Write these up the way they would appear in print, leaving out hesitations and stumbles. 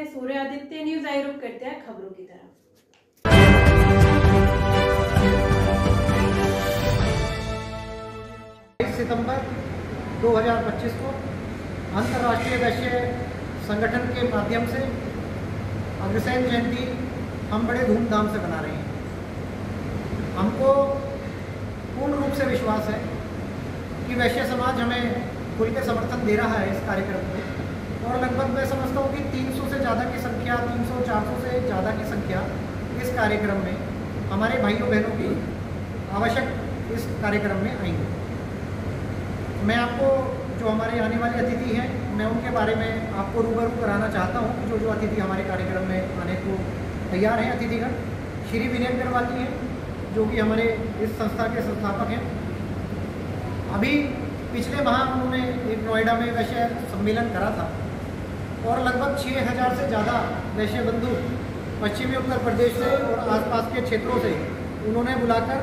सूर्य Aditya news आई रुख करते हैं खबरों की तरफ। 22 सितंबर 2025 को अंतर्राष्ट्रीय वैश्य संगठन के माध्यम से अग्रसेन जयंती हम बड़े धूमधाम से मना रहे हैं। हमको पूर्ण रूप से विश्वास है कि वैश्य समाज हमें खुल के समर्थन दे रहा है इस कार्यक्रम में, और लगभग मैं समझता हूँ कि 300 से ज़्यादा की संख्या, 300-400 से ज़्यादा की संख्या इस कार्यक्रम में हमारे भाइयों बहनों की आवश्यक इस कार्यक्रम में आएंगे। मैं आपको जो हमारे आने वाले अतिथि हैं, मैं उनके बारे में आपको रूबरू कराना चाहता हूँ। जो अतिथि हमारे कार्यक्रम में आने को तैयार हैं अतिथिगण, श्री विनय अग्रवाल जी हैं, जो कि हमारे इस संस्था के संस्थापक हैं। अभी पिछले माह उन्होंने एक नोएडा में वैश्य सम्मेलन करा था और लगभग 6000 से ज़्यादा वैश्य बंधु पश्चिमी उत्तर प्रदेश से और आसपास के क्षेत्रों से उन्होंने बुलाकर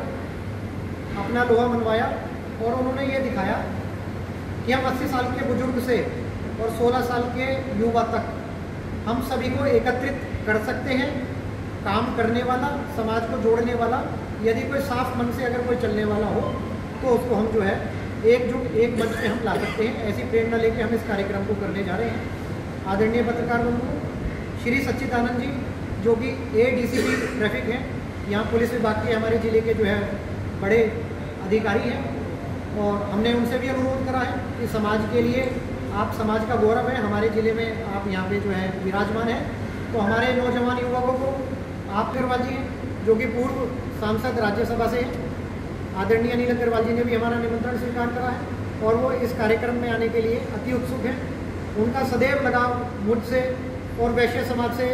अपना लोहा मनवाया और उन्होंने ये दिखाया कि हम 80 साल के बुजुर्ग से और 16 साल के युवा तक हम सभी को एकत्रित कर सकते हैं। काम करने वाला, समाज को जोड़ने वाला, यदि कोई साफ मन से अगर कोई चलने वाला हो तो उसको हम जो है एकजुट एक मंच पे हम ला सकते हैं। ऐसी प्रेरणा लेके हम इस कार्यक्रम को करने जा रहे हैं। आदरणीय पत्रकार बंधु श्री सच्चिदानंद जी, जो कि ADCP ट्रैफिक हैं, यहाँ पुलिस विभाग के हमारे ज़िले के जो है बड़े अधिकारी हैं, और हमने उनसे भी अनुरोध करा है कि समाज के लिए आप समाज का गौरव है, हमारे ज़िले में आप यहाँ पे जो है विराजमान है। तो हमारे नौजवान युवकों को आप अग्रवाल जी हैं, जो कि पूर्व सांसद राज्यसभा से हैं, आदरणीय अनिल अग्रवाल जी ने भी हमारा निमंत्रण स्वीकार करा है और वो इस कार्यक्रम में आने के लिए अति उत्सुक हैं। उनका सदैव लगाव मुझसे और वैश्य समाज से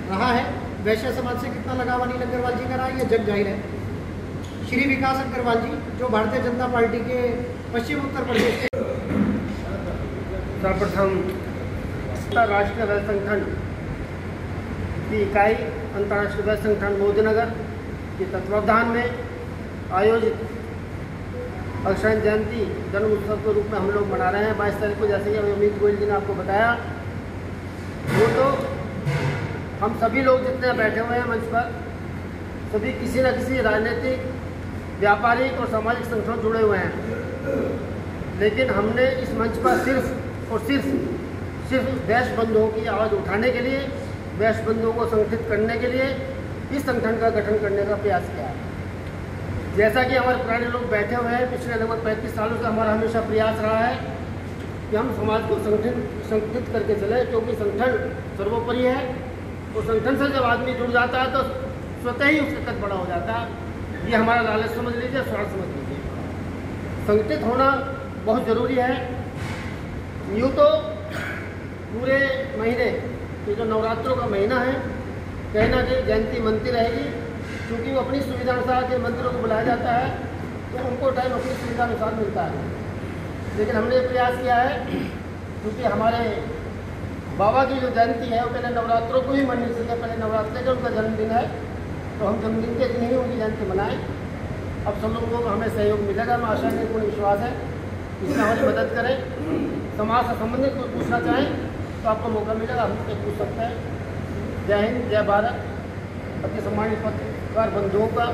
रहा है। वैश्य समाज से कितना लगाव अनिल अग्रवाल जी का रहा है ये जग जाहिर है। श्री विकास अग्रवाल जी, जो भारतीय जनता पार्टी के पश्चिम उत्तर प्रदेश के सर्वप्रथम अंतर्राष्ट्रीय वैश्य संगठन की इकाई अंतर्राष्ट्रीय वैश्य संगठन मोदीनगर के तत्वावधान में आयोजित अग्रसेन जयंती जन्म उत्सव के रूप में हम लोग मना रहे हैं 22 तारीख को। जैसे कि अमित गोयल जी ने आपको बताया, वो तो हम सभी लोग जितने बैठे हुए हैं मंच पर, सभी किसी न किसी राजनीतिक, व्यापारिक और सामाजिक संगठन जुड़े हुए हैं। लेकिन हमने इस मंच पर सिर्फ और सिर्फ वैश्य बंधुओं की आवाज़ उठाने के लिए, वैश्य बंधुओं को संगठित करने के लिए इस संगठन का गठन करने का प्रयास किया है। जैसा कि हमारे पुराने लोग बैठे हुए हैं, पिछले लगभग 35 सालों से हमारा हमेशा प्रयास रहा है कि हम समाज को संगठित करके चले, क्योंकि संगठन सर्वोपरि है। और संगठन से जब आदमी जुड़ जाता है तो स्वतः ही उसका कद बड़ा हो जाता है। ये हमारा लालच समझ लीजिए, स्वार्थ समझ लीजिए। संगठित होना बहुत ज़रूरी है। यूँ तो पूरे महीने ये जो नवरात्रों का महीना है, कहीं ना कहीं जयंती मनती रहेगी, क्योंकि वो अपनी सुविधा अनुसार के मंत्रियों को बुलाया जाता है तो उनको टाइम अपनी सुविधा अनुसार मिलता है। लेकिन हमने ये प्रयास किया है, क्योंकि हमारे बाबा की जो जयंती है वो पहले नवरात्रों को ही मननी चाहिए, पहले नवरात्रि का उनका जन्मदिन है, तो हम जन्मदिन के दिन ही उनकी जयंती मनाएं। अब सब लोगों को हमें सहयोग मिलेगा, मैं आशा नहीं, पूर्ण विश्वास है। इसमें हमारी मदद करें। समाज से संबंधित कोई पूछना चाहें तो आपको मौका मिलेगा, हमसे पूछ सकते हैं। जय हिंद, जय भारत। अति सम्मानित पत्रकार बंधुओं का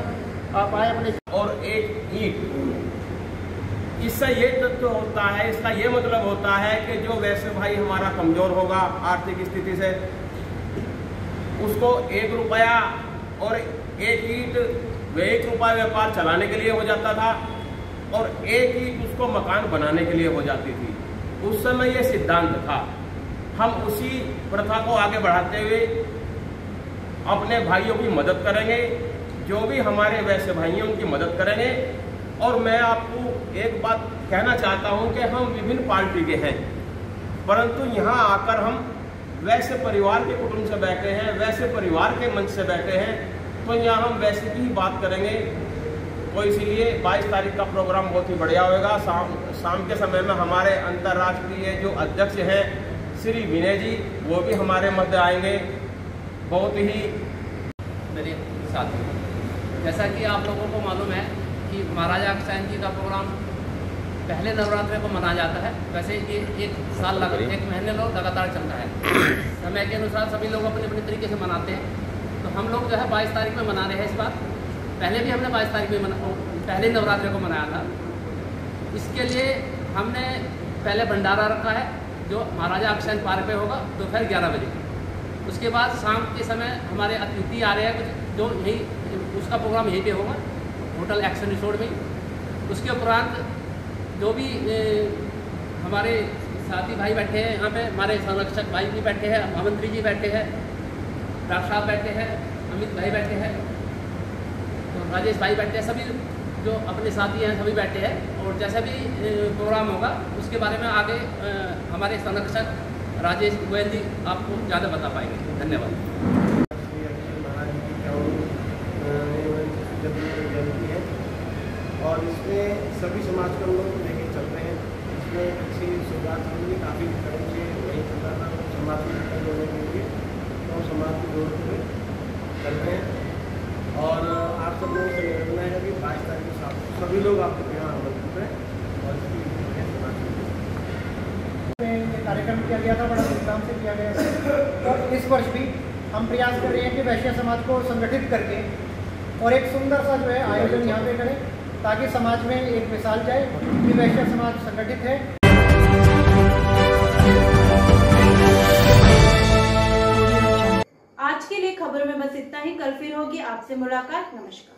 आप आए अपने। और एक ईंट, इससे ये तथ्य होता है, इसका ये मतलब होता है कि जो वैसे भाई हमारा कमजोर होगा आर्थिक स्थिति से, उसको 1 रुपया और 1 ईंट वे 1 रुपया व्यापार चलाने के लिए हो जाता था और 1 ईंट उसको मकान बनाने के लिए हो जाती थी। उस समय ये सिद्धांत था। हम उसी प्रथा को आगे बढ़ाते हुए अपने भाइयों की मदद करेंगे, जो भी हमारे वैसे भाई हैं उनकी मदद करेंगे। और मैं आपको एक बात कहना चाहता हूं कि हम विभिन्न पार्टी के हैं, परंतु यहाँ आकर हम वैसे परिवार के कुटुंब से बैठे हैं, वैसे परिवार के मंच से बैठे हैं, तो यहाँ हम वैसे की ही बात करेंगे। तो इसीलिए 22 तारीख का प्रोग्राम बहुत ही बढ़िया होगा। शाम के समय में हमारे अंतर्राष्ट्रीय जो अध्यक्ष हैं श्री विनय जी, वो भी हमारे मध्य आएंगे। बहुत ही मेरे साथी, जैसा कि आप लोगों को मालूम है कि महाराजा अग्रसेन जी का प्रोग्राम पहले नवरात्रि को मनाया जाता है। वैसे ये एक महीने लोग लगातार चलता है। समय के अनुसार सभी लोग अपने अपने तरीके से मनाते हैं। तो हम लोग जो है 22 तारीख में मना रहे हैं इस बार। पहले भी हमने 22 तारीख में पहले नवरात्रि को मनाया था। इसके लिए हमने पहले भंडारा रखा है जो महाराजा अग्रसेन पार्क पे होगा दोपहर 11 बजे। उसके बाद शाम के समय हमारे अतिथि आ रहे हैं कुछ जो यहीं उसका प्रोग्राम यहीं पे होगा होटल एक्शन रिसोर्ट में। उसके उपरांत जो भी हमारे साथी भाई बैठे हैं यहाँ पे, हमारे संरक्षक भाई भी बैठे हैं, महामंत्री जी बैठे हैं, डॉक्टर साहब बैठे हैं, अमित भाई बैठे हैं, तो राजेश भाई बैठे हैं, सभी जो अपने साथी हैं सभी बैठे हैं। और जैसा भी प्रोग्राम होगा उसके बारे में आगे हमारे संरक्षक राजेश गोयल जी आपको ज़्यादा बता पाएंगे। धन्यवाद। और इसमें सभी समाज के लोग लेके चल रहे हैं। इसमें अच्छी शुरुआत होगी, काफ़ी टाइम से वही चलता था समाज में जोड़ने के लिए, तो समाज की जरूरत में चल रहे हैं। और आप सब लोगों से निवेदन है कि 22 तारीख को सभी लोग आपके यहाँ आमंत्रित हैं और ये कार्यक्रम किया गया था, बड़ा धूमधाम से किया गया था। और इस वर्ष भी हम प्रयास कर रहे हैं कि वैश्य समाज को संगठित करके और एक सुंदर सा जो है आयोजन यहाँ पे करें, ताकि समाज में एक मिसाल जाए कि वैश्य समाज संगठित है। आज के लिए खबरों में बस इतना ही। कल फिर होगी आपसे मुलाकात। नमस्कार।